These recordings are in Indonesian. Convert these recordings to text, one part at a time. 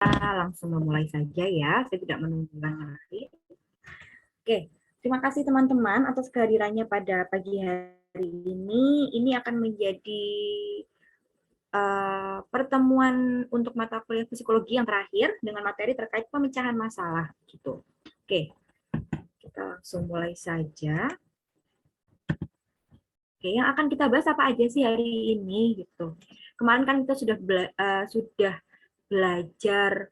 langsung memulai saja ya, saya tidak menunggu lagi. Oke, terima kasih teman-teman atas kehadirannya pada pagi hari ini. Ini akan menjadi pertemuan untuk mata kuliah psikologi yang terakhir dengan materi terkait pemecahan masalah. Gitu. Oke, kita langsung mulai saja. Oke, yang akan kita bahas apa aja sih hari ini gitu. Kemarin kan kita sudah belajar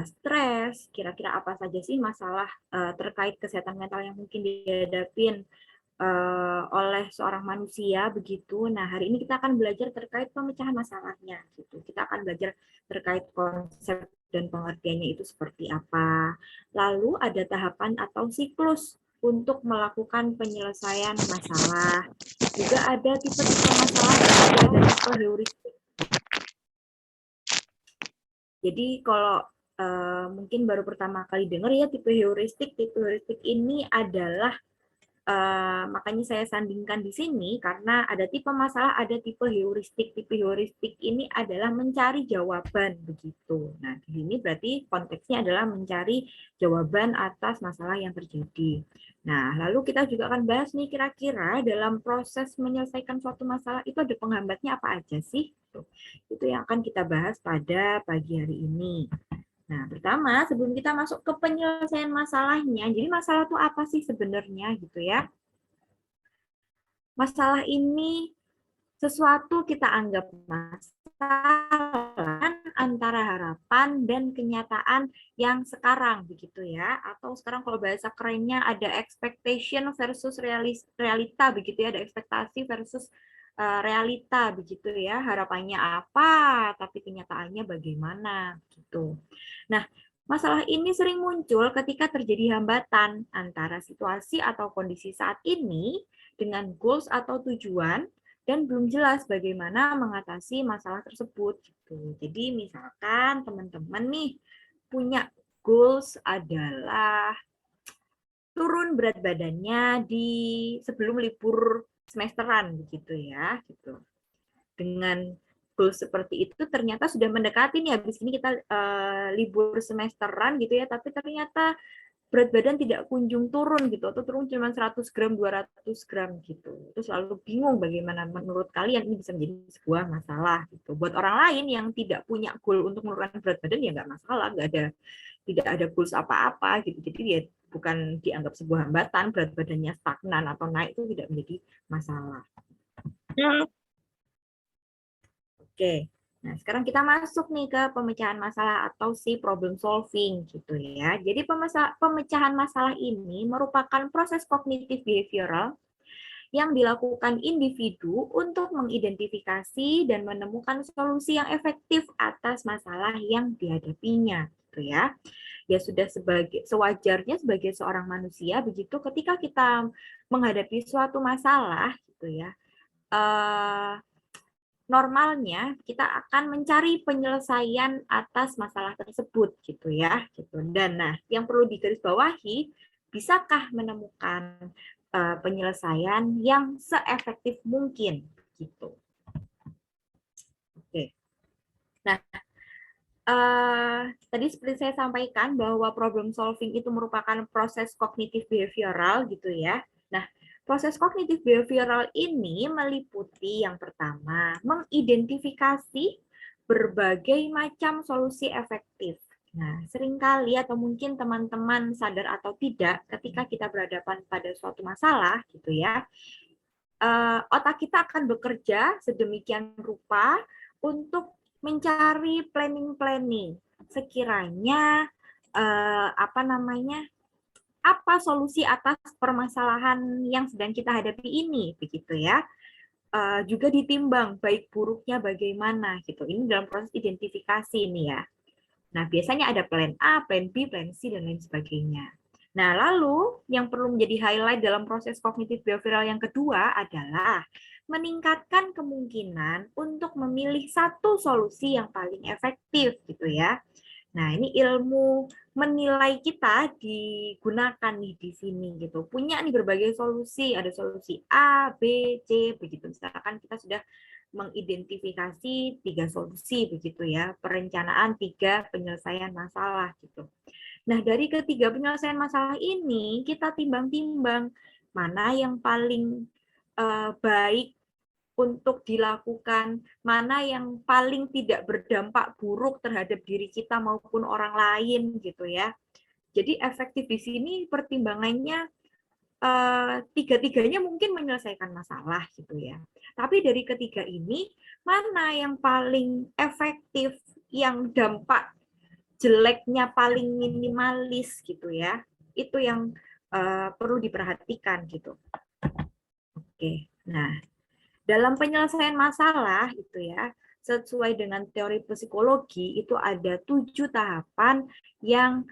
stres, kira-kira apa saja sih masalah terkait kesehatan mental yang mungkin dihadapin oleh seorang manusia begitu. Nah, hari ini kita akan belajar terkait pemecahan masalahnya gitu. Kita akan belajar terkait konsep dan pengertiannya itu seperti apa. Lalu ada tahapan atau siklus untuk melakukan penyelesaian masalah. Juga ada tipe-tipe masalah dan juga ada tipe heuristik. Jadi kalau mungkin baru pertama kali dengar ya tipe heuristik ini adalah makanya saya sandingkan di sini karena ada tipe masalah, ada tipe heuristik. Tipe heuristik ini adalah mencari jawaban begitu. Nah, di sini berarti konteksnya adalah mencari jawaban atas masalah yang terjadi. Nah, lalu kita juga akan bahas nih kira-kira dalam proses menyelesaikan suatu masalah itu ada penghambatnya apa aja sih? Itu yang akan kita bahas pada pagi hari ini. Nah, pertama, sebelum kita masuk ke penyelesaian masalahnya, jadi masalah itu apa sih sebenarnya gitu ya? Masalah ini sesuatu kita anggap masalah antara harapan dan kenyataan yang sekarang begitu ya, atau sekarang kalau bahasa kerennya ada expectation versus realita begitu ya, ada ekspektasi versus realita begitu ya, harapannya apa tapi kenyataannya bagaimana gitu. Nah, masalah ini sering muncul ketika terjadi hambatan antara situasi atau kondisi saat ini dengan goals atau tujuan dan belum jelas bagaimana mengatasi masalah tersebut gitu. Jadi misalkan teman-teman nih punya goals adalah turun berat badannya di sebelum libur semesteran begitu ya gitu. Dengan goals seperti itu ternyata sudah mendekati nih habis ini kita libur semesteran gitu ya, tapi ternyata berat badan tidak kunjung turun gitu, atau turun cuma 100 gram, 200 gram gitu. Terus selalu bingung bagaimana menurut kalian ini bisa menjadi sebuah masalah gitu. Buat orang lain yang tidak punya goal untuk menurunkan berat badan ya nggak masalah, tidak ada goals apa-apa gitu. Jadi dia bukan dianggap sebuah hambatan, berat badannya stagnan atau naik itu tidak menjadi masalah. Oke. Nah, sekarang kita masuk nih ke pemecahan masalah atau si problem solving gitu ya. Jadi pemecahan masalah ini merupakan proses kognitif behavioral yang dilakukan individu untuk mengidentifikasi dan menemukan solusi yang efektif atas masalah yang dihadapinya gitu ya. Ya sudah sewajarnya sebagai seorang manusia begitu ketika kita menghadapi suatu masalah gitu ya. Normalnya kita akan mencari penyelesaian atas masalah tersebut gitu ya gitu. Dan nah yang perlu digarisbawahi, bisakah menemukan penyelesaian yang seefektif mungkin gitu. Oke. Nah, tadi seperti saya sampaikan bahwa problem solving itu merupakan proses kognitif behavioral gitu ya. Nah, proses kognitif behavioral ini meliputi yang pertama, mengidentifikasi berbagai macam solusi efektif. Nah, seringkali atau mungkin teman-teman sadar atau tidak ketika kita berhadapan pada suatu masalah gitu ya, otak kita akan bekerja sedemikian rupa untuk mencari planning sekiranya apa solusi atas permasalahan yang sedang kita hadapi ini begitu ya. Juga ditimbang baik buruknya bagaimana gitu. Ini dalam proses identifikasi nih ya. Nah, biasanya ada plan A, plan B, plan C, dan lain sebagainya. Nah, lalu yang perlu menjadi highlight dalam proses kognitif behavioral yang kedua adalah meningkatkan kemungkinan untuk memilih satu solusi yang paling efektif gitu ya. Nah, ini ilmu menilai kita digunakan nih di sini gitu. Punya nih berbagai solusi, ada solusi A, B, C begitu. Misalkan kita sudah mengidentifikasi 3 solusi begitu ya, perencanaan 3 penyelesaian masalah gitu. Nah, dari ketiga penyelesaian masalah ini kita timbang-timbang mana yang paling baik untuk dilakukan, mana yang paling tidak berdampak buruk terhadap diri kita maupun orang lain gitu ya. Jadi efektif di sini pertimbangannya tiga-tiganya mungkin menyelesaikan masalah gitu ya. Tapi dari ketiga ini mana yang paling efektif, yang dampak jeleknya paling minimalis gitu ya. Itu yang perlu diperhatikan gitu. Oke. Nah, dalam penyelesaian masalah itu ya, sesuai dengan teori psikologi itu ada 7 tahapan yang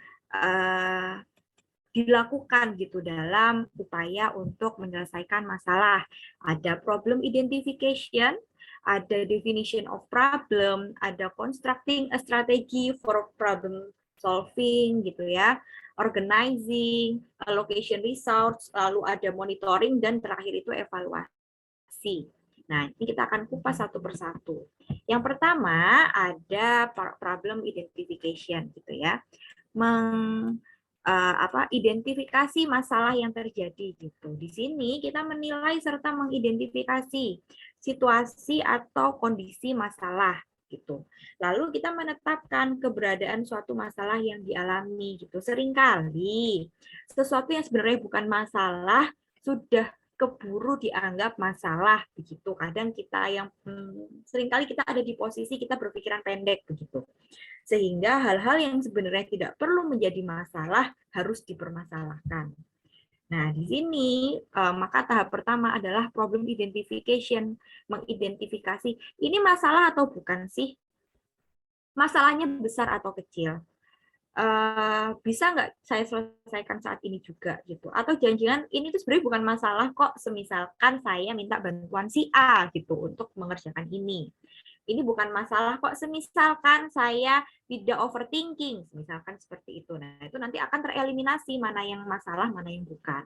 dilakukan gitu dalam upaya untuk menyelesaikan masalah. Ada problem identification, ada definition of problem, ada constructing a strategy for problem solving gitu ya, organizing, allocation resource, lalu ada monitoring, dan terakhir itu evaluasi. Nah, ini kita akan kupas satu persatu. Yang pertama ada problem identification gitu ya. Identifikasi masalah yang terjadi gitu. Di sini kita menilai serta mengidentifikasi situasi atau kondisi masalah gitu. Lalu kita menetapkan keberadaan suatu masalah yang dialami gitu. Seringkali sesuatu yang sebenarnya bukan masalah sudah keburu dianggap masalah begitu. Kadang kita yang seringkali kita ada di posisi kita berpikiran pendek begitu. Sehingga hal-hal yang sebenarnya tidak perlu menjadi masalah harus dipermasalahkan. Nah, di sini maka tahap pertama adalah problem identification, mengidentifikasi ini masalah atau bukan sih? Masalahnya besar atau kecil? Bisa nggak saya selesaikan saat ini juga gitu? Atau jangan-jangan ini tuh sebenarnya bukan masalah kok, semisalkan saya minta bantuan si A gitu untuk mengerjakan ini. Ini bukan masalah kok, semisalkan saya tidak overthinking, misalkan seperti itu. Nah, itu nanti akan tereliminasi mana yang masalah, mana yang bukan.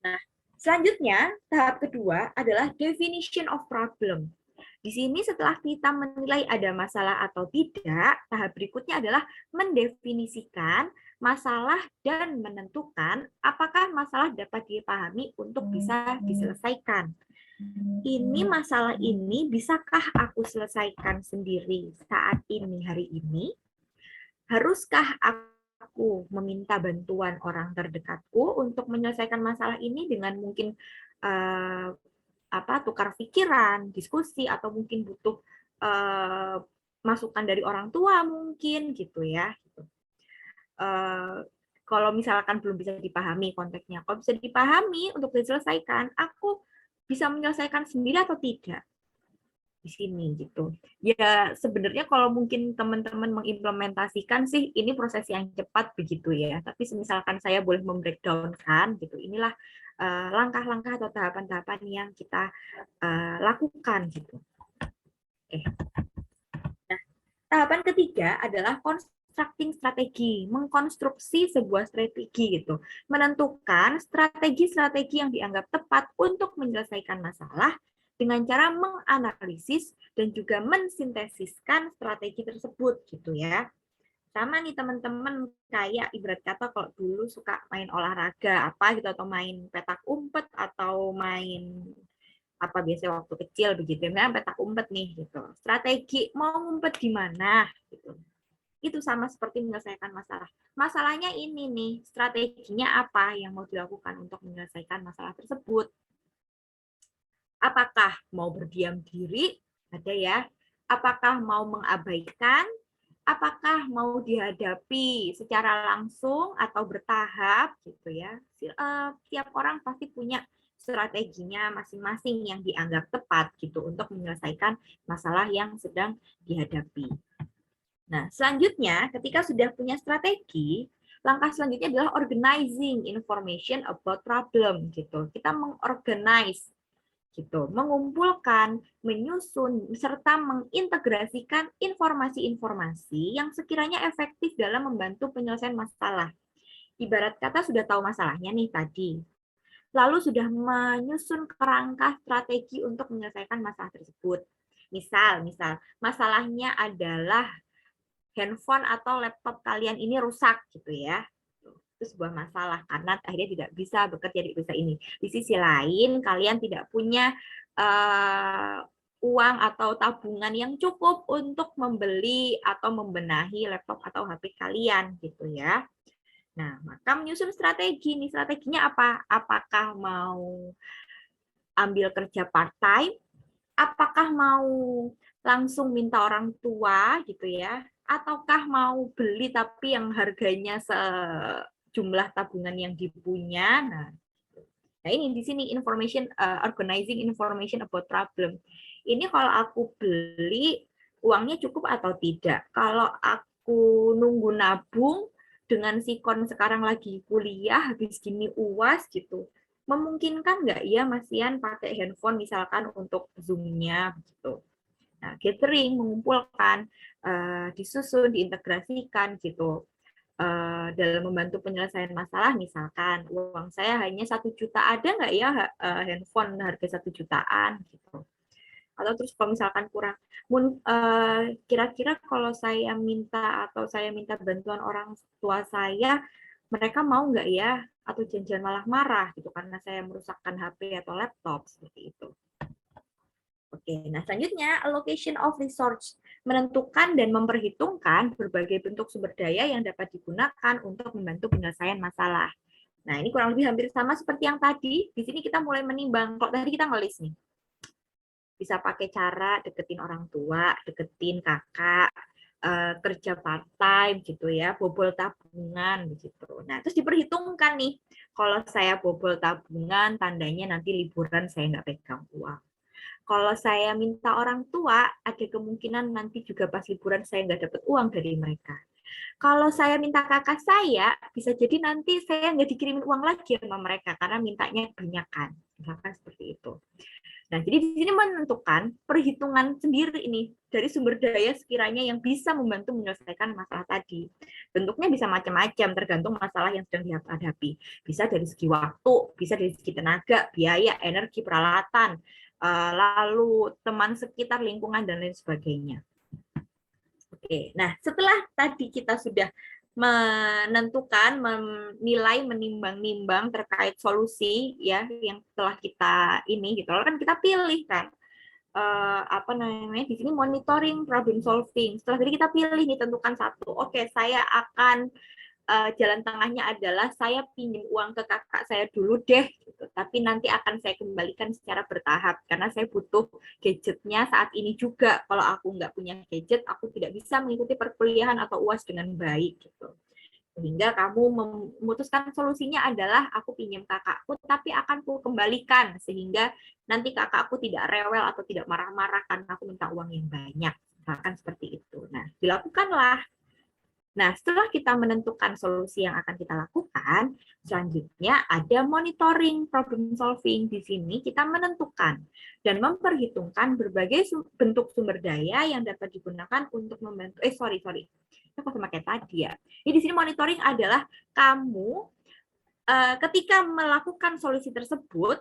Nah, selanjutnya tahap kedua adalah definition of problem. Di sini setelah kita menilai ada masalah atau tidak, tahap berikutnya adalah mendefinisikan masalah dan menentukan apakah masalah dapat dipahami untuk bisa diselesaikan. Ini masalah ini bisakah aku selesaikan sendiri saat ini, hari ini? Haruskah aku meminta bantuan orang terdekatku untuk menyelesaikan masalah ini dengan mungkin tukar pikiran, diskusi, atau mungkin butuh masukan dari orang tua mungkin gitu ya. Kalau misalkan belum bisa dipahami konteksnya, kalau bisa dipahami untuk diselesaikan, aku bisa menyelesaikan sendiri atau tidak di sini gitu. Ya sebenarnya kalau mungkin teman-teman mengimplementasikan sih ini proses yang cepat begitu ya. Tapi misalkan saya boleh membreakdown-kan gitu. Inilah langkah-langkah atau tahapan-tahapan yang kita lakukan gitu. Oke. Nah, tahapan ketiga adalah constructing strategi, mengkonstruksi sebuah strategi gitu. Menentukan strategi-strategi yang dianggap tepat untuk menyelesaikan masalah dengan cara menganalisis dan juga mensintesiskan strategi tersebut gitu ya. Sama nih teman-teman, kayak ibarat kata kalau dulu suka main olahraga apa gitu, atau main petak umpet, atau main apa biasanya waktu kecil begitu, misalnya petak umpet nih gitu. Strategi mau ngumpet di mana gitu. Itu sama seperti menyelesaikan masalah. Masalahnya ini nih, strateginya apa yang mau dilakukan untuk menyelesaikan masalah tersebut. Apakah mau berdiam diri? Ada ya. Apakah mau mengabaikan? Apakah mau dihadapi secara langsung atau bertahap gitu ya. Tiap orang pasti punya strateginya masing-masing yang dianggap tepat gitu untuk menyelesaikan masalah yang sedang dihadapi. Nah, selanjutnya ketika sudah punya strategi, langkah selanjutnya adalah organizing information about problem gitu. Kita mengorganize gitu, mengumpulkan, menyusun, serta mengintegrasikan informasi-informasi yang sekiranya efektif dalam membantu penyelesaian masalah. Ibarat kata sudah tahu masalahnya nih tadi. lalu sudah menyusun kerangka strategi untuk menyelesaikan masalah tersebut. Misal masalahnya adalah handphone atau laptop kalian ini rusak gitu ya. Itu sebuah masalah karena akhirnya tidak bisa bekerja di usaha ini. Di sisi lain kalian tidak punya uang atau tabungan yang cukup untuk membeli atau membenahi laptop atau HP kalian gitu ya. Nah, maka menyusun strategi. Nih strateginya apa? Apakah mau ambil kerja part-time? Apakah mau langsung minta orang tua gitu ya? Ataukah mau beli tapi yang harganya sejumlah tabungan yang dipunya? Nah ini di sini information organizing information about problem. Ini kalau aku beli uangnya cukup atau tidak? Kalau aku nunggu nabung dengan sikon sekarang lagi kuliah habis gini UAS gitu, memungkinkan nggak ya Mas Ian pakai handphone misalkan untuk Zoom-nya begitu. Nah, gathering, mengumpulkan, disusun, diintegrasikan gitu. Dalam membantu penyelesaian masalah, misalkan uang saya hanya 1 juta, ada nggak ya handphone harga 1 jutaan gitu. Atau terus kalau misalkan kurang, kira-kira kalau saya minta atau saya minta bantuan orang tua saya, mereka mau nggak ya? Atau jangan malah marah gitu karena saya merusakkan HP atau laptop seperti itu. Oke, nah selanjutnya allocation of resource, menentukan dan memperhitungkan berbagai bentuk sumber daya yang dapat digunakan untuk membantu penyelesaian masalah. Nah, ini kurang lebih hampir sama seperti yang tadi. Di sini kita mulai menimbang. Kalau tadi kita ngelis nih, bisa pakai cara deketin orang tua, deketin kakak, kerja part-time gitu ya, bobol tabungan gitu. Nah, terus diperhitungkan nih, kalau saya bobol tabungan, tandanya nanti liburan saya nggak pegang uang. Kalau saya minta orang tua, ada kemungkinan nanti juga pas liburan saya nggak dapat uang dari mereka. Kalau saya minta kakak saya, bisa jadi nanti saya nggak dikirimin uang lagi sama mereka karena mintanya kebanyakan. Misalkan seperti itu. Nah, jadi di sini menentukan perhitungan sendiri ini dari sumber daya sekiranya yang bisa membantu menyelesaikan masalah tadi. Bentuknya bisa macam-macam, tergantung masalah yang sedang dihadapi. Bisa dari segi waktu, bisa dari segi tenaga, biaya, energi, peralatan, lalu teman sekitar, lingkungan, dan lain sebagainya. Oke, nah setelah tadi kita sudah menentukan, menilai, menimbang-nimbang terkait solusi ya yang telah kita ini gitu, lalu kan kita pilih kan apa namanya di sini monitoring problem solving. Setelah tadi kita pilih nih tentukan satu. Oke, saya akan jalan tengahnya adalah saya pinjam uang ke kakak saya dulu deh, gitu. Tapi nanti akan saya kembalikan secara bertahap karena saya butuh gadgetnya saat ini juga. Kalau aku nggak punya gadget, aku tidak bisa mengikuti perkuliahan atau UAS dengan baik. Gitu. Sehingga kamu memutuskan solusinya adalah aku pinjam kakakku, tapi akan aku kembalikan sehingga nanti kakakku tidak rewel atau tidak marah-marah karena aku minta uang yang banyak. Misalkan seperti itu. Nah, dilakukanlah. Nah, setelah kita menentukan solusi yang akan kita lakukan, selanjutnya ada monitoring problem solving. Di sini kita menentukan dan memperhitungkan berbagai bentuk sumber daya yang dapat digunakan untuk membantu. Sorry. Aku sama kayak tadi ya. Jadi di sini monitoring adalah kamu ketika melakukan solusi tersebut,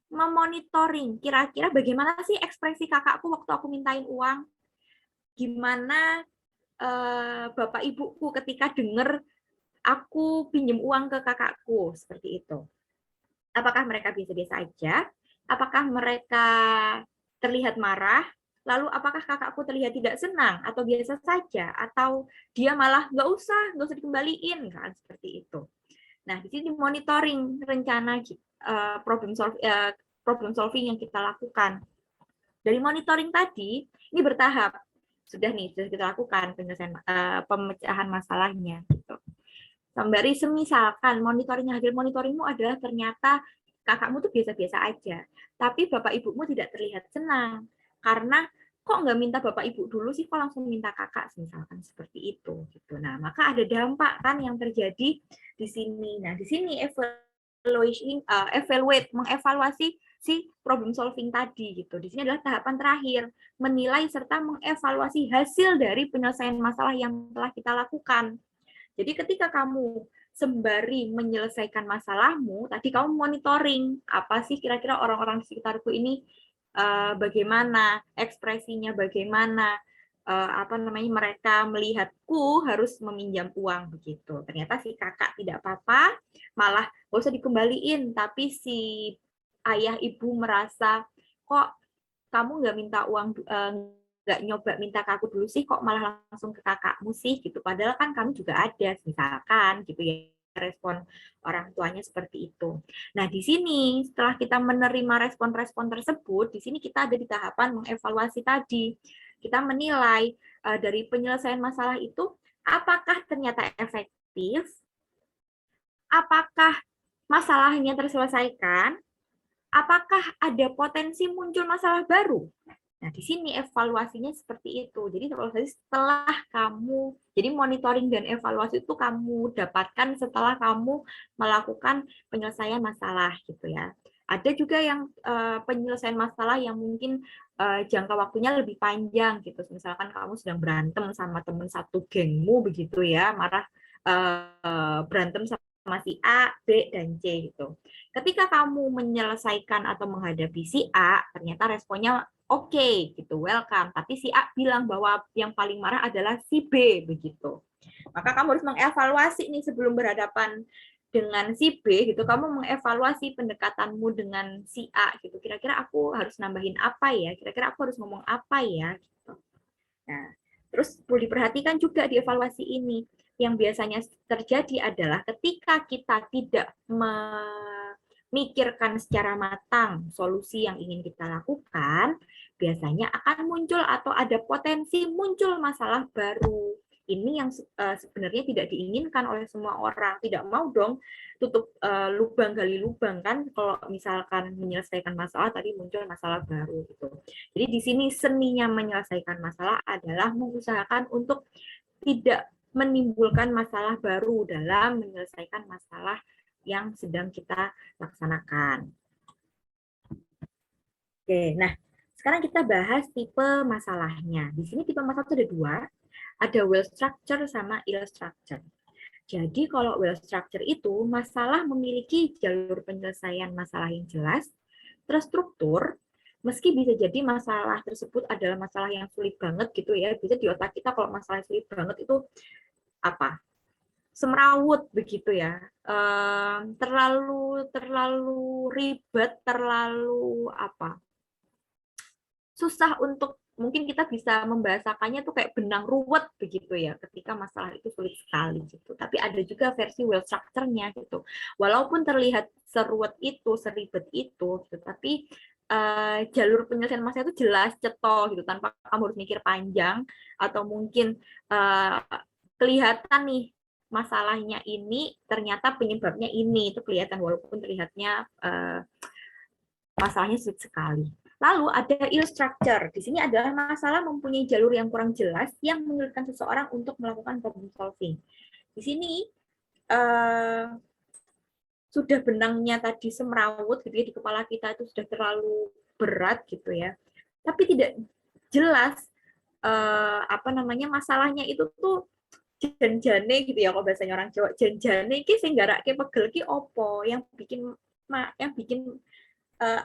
memonitoring kira-kira bagaimana sih ekspresi kakakku waktu aku mintain uang, gimana bapak ibuku ketika dengar aku pinjam uang ke kakakku, seperti itu. Apakah mereka biasa-biasa aja? Apakah mereka terlihat marah? Lalu apakah kakakku terlihat tidak senang atau biasa saja? Atau dia malah nggak usah dikembaliin, kan seperti itu. Nah, di sini monitoring rencana problem solving yang kita lakukan. Dari monitoring tadi, ini bertahap sudah kita lakukan penyelesaian pemecahan masalahnya gitu. Sembari semisalkan hasil monitoringmu adalah ternyata kakakmu tuh biasa-biasa aja, tapi bapak ibumu tidak terlihat senang karena kok nggak minta bapak ibu dulu sih, kok langsung minta kakak, misalkan seperti itu gitu. Nah, maka ada dampak kan yang terjadi di sini. Nah, di sini mengevaluasi si problem solving tadi gitu. Di sini adalah tahapan terakhir, menilai serta mengevaluasi hasil dari penyelesaian masalah yang telah kita lakukan. Jadi ketika kamu sembari menyelesaikan masalahmu, tadi kamu monitoring apa sih kira-kira orang-orang di sekitarku ini bagaimana ekspresinya, bagaimana apa namanya mereka melihatku harus meminjam uang begitu. Ternyata si kakak tidak apa-apa, malah gak usah dikembaliin, tapi si ayah ibu merasa kok kamu nggak minta uang nggak nyoba minta ke aku dulu sih, kok malah langsung ke kakakmu sih gitu, padahal kan kamu juga ada misalkan gitu ya, respon orang tuanya seperti itu. Nah di sini setelah kita menerima respon-respon tersebut, di sini kita ada di tahapan mengevaluasi tadi, kita menilai dari penyelesaian masalah itu apakah ternyata efektif, apakah masalahnya terselesaikan, apakah ada potensi muncul masalah baru. Nah, di sini evaluasinya seperti itu. Jadi evaluasi setelah kamu, jadi monitoring dan evaluasi itu kamu dapatkan setelah kamu melakukan penyelesaian masalah gitu ya. Ada juga yang penyelesaian masalah yang mungkin jangka waktunya lebih panjang gitu. Misalkan kamu sedang berantem sama teman satu gengmu begitu ya, marah berantem sama si A, B, dan C gitu. Ketika kamu menyelesaikan atau menghadapi si A, ternyata responnya oke, gitu, welcome. Tapi si A bilang bahwa yang paling marah adalah si B, begitu. Maka kamu harus mengevaluasi nih sebelum berhadapan dengan si B, gitu. Kamu mengevaluasi pendekatanmu dengan si A, gitu. Kira-kira aku harus nambahin apa ya? Kira-kira aku harus ngomong apa ya? Gitu. Nah, terus perlu diperhatikan juga di evaluasi ini. Yang biasanya terjadi adalah ketika kita tidak memikirkan secara matang solusi yang ingin kita lakukan, biasanya akan muncul atau ada potensi muncul masalah baru. Ini yang sebenarnya tidak diinginkan oleh semua orang. Tidak mau dong tutup lubang gali lubang kan, kalau misalkan menyelesaikan masalah tadi muncul masalah baru gitu. Jadi di sini seninya menyelesaikan masalah adalah mengusahakan untuk tidak menimbulkan masalah baru dalam menyelesaikan masalah yang sedang kita laksanakan. Oke, nah sekarang kita bahas tipe masalahnya. Di sini tipe masalah itu ada dua, ada well structure sama ill structure. Jadi kalau well structure itu masalah memiliki jalur penyelesaian masalah yang jelas, terstruktur, meski bisa jadi masalah tersebut adalah masalah yang sulit banget gitu ya. Bisa di otak kita kalau masalah sulit banget itu apa? Semrawut begitu ya. Terlalu ribet, terlalu apa? Susah untuk mungkin kita bisa membahasakannya tuh kayak benang ruwet begitu ya ketika masalah itu sulit sekali gitu. Tapi ada juga versi well structure-nya gitu. Walaupun terlihat seruwet itu, seribet itu, gitu, tapi jalur penyelesaian masalah itu jelas cetol gitu tanpa kamu harus mikir panjang atau mungkin kelihatan nih masalahnya ini ternyata penyebabnya ini itu kelihatan walaupun terlihatnya masalahnya sulit sekali. Lalu ada ill structure. Di sini adalah masalah mempunyai jalur yang kurang jelas yang menyulitkan seseorang untuk melakukan problem solving. Di sini sudah benangnya tadi semrawut gitu ya di kepala kita itu sudah terlalu berat gitu ya. Tapi tidak jelas apa namanya masalahnya itu tuh jan-jane gitu ya kalau bahasanya orang Jawa, jan-jane iki sing garake pegel ki opo yang bikin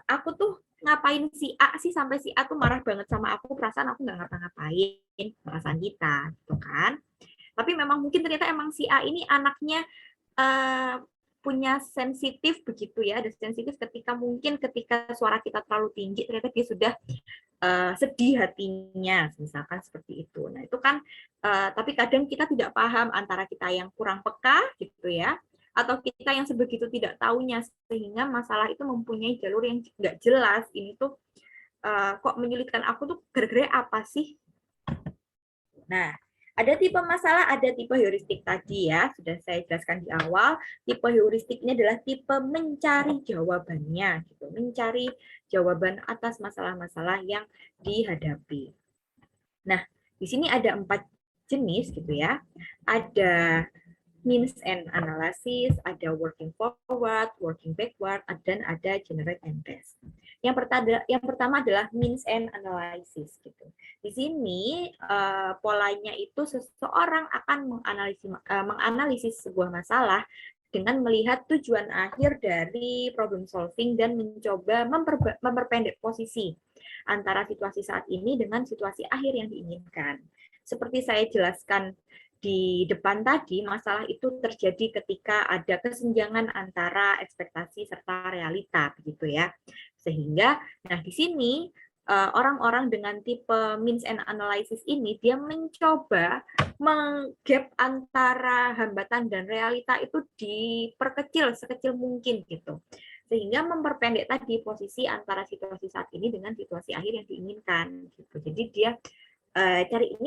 aku tuh ngapain si A sih sampai si A tuh marah banget sama aku, perasaan aku nggak ngapa-ngapain, perasaan kita gitu kan. Tapi memang mungkin ternyata emang si A ini anaknya punya sensitif begitu ya, ada sensitif ketika suara kita terlalu tinggi ternyata dia sudah sedih hatinya, misalkan seperti itu. Nah itu kan tapi kadang kita tidak paham antara kita yang kurang peka gitu ya, atau kita yang sebegitu tidak tahunya sehingga masalah itu mempunyai jalur yang nggak jelas. Ini tuh kok menyulitkan aku tuh gara-gara apa sih? Nah, ada tipe masalah, ada tipe heuristik tadi ya, sudah saya jelaskan di awal. Tipe heuristik ini adalah tipe mencari jawabannya, gitu, mencari jawaban atas masalah-masalah yang dihadapi. Nah, di sini ada 4 jenis gitu ya. Ada means and analysis, ada working forward, working backward, dan ada generate and best. Yang pertama adalah means and analysis gitu. Di sini polanya itu seseorang akan menganalisis sebuah masalah dengan melihat tujuan akhir dari problem solving dan mencoba memperpendek posisi antara situasi saat ini dengan situasi akhir yang diinginkan. Seperti saya jelaskan di depan tadi, masalah itu terjadi ketika ada kesenjangan antara ekspektasi serta realita, begitu ya. Sehingga, nah di sini orang-orang dengan tipe means and analysis ini, dia mencoba menggap antara hambatan dan realita itu diperkecil sekecil mungkin gitu. Sehingga memperpendek tadi posisi antara situasi saat ini dengan situasi akhir yang diinginkan. Gitu. Jadi dia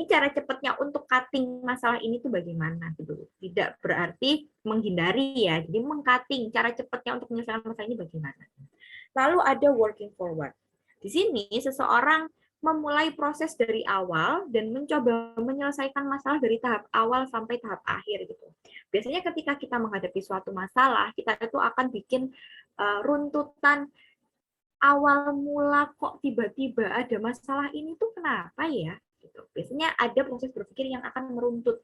cara cepatnya untuk cutting masalah ini tuh bagaimana gitu. Tidak berarti menghindari ya, jadi mengcutting cara cepatnya untuk menyelesaikan masalah ini bagaimana. Lalu ada working forward. Di sini seseorang memulai proses dari awal dan mencoba menyelesaikan masalah dari tahap awal sampai tahap akhir gitu. Biasanya ketika kita menghadapi suatu masalah, kita itu akan bikin runtutan awal mula kok tiba-tiba ada masalah ini tuh kenapa ya? Gitu. Biasanya ada proses berpikir yang akan meruntut.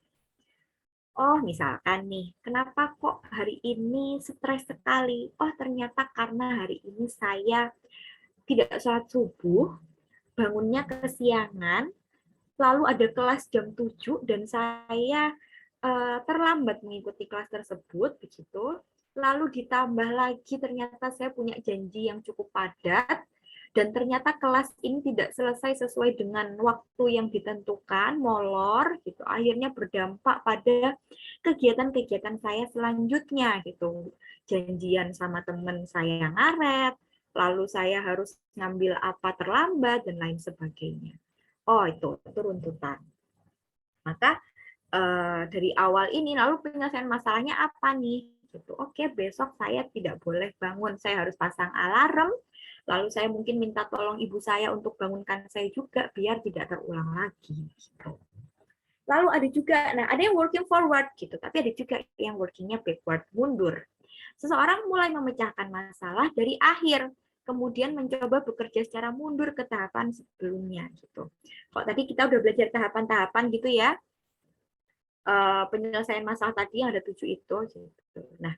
Oh, misalkan nih, kenapa kok hari ini stres sekali? Oh, ternyata karena hari ini saya tidak sholat subuh, bangunnya kesiangan, lalu ada kelas jam 7 dan saya terlambat mengikuti kelas tersebut, begitu. Lalu ditambah lagi ternyata saya punya janji yang cukup padat, dan ternyata kelas ini tidak selesai sesuai dengan waktu yang ditentukan, molor, gitu. Akhirnya berdampak pada kegiatan-kegiatan saya selanjutnya, gitu. Janjian sama teman saya ngaret, lalu saya harus ngambil apa terlambat, dan lain sebagainya. Oh, itu runtutan. Maka dari awal ini, lalu penyelesaian masalahnya apa nih? Gitu. Oke, besok saya tidak boleh bangun, saya harus pasang alarm, lalu saya mungkin minta tolong ibu saya untuk bangunkan saya juga, biar tidak terulang lagi. Gitu. Lalu ada juga, nah ada yang working forward, gitu, tapi ada juga yang workingnya backward, mundur. Seseorang mulai memecahkan masalah dari akhir, kemudian mencoba bekerja secara mundur ke tahapan sebelumnya. Gitu. Kalau tadi kita udah belajar tahapan-tahapan gitu ya, penyelesaian masalah tadi yang ada 7 itu. Gitu. Nah,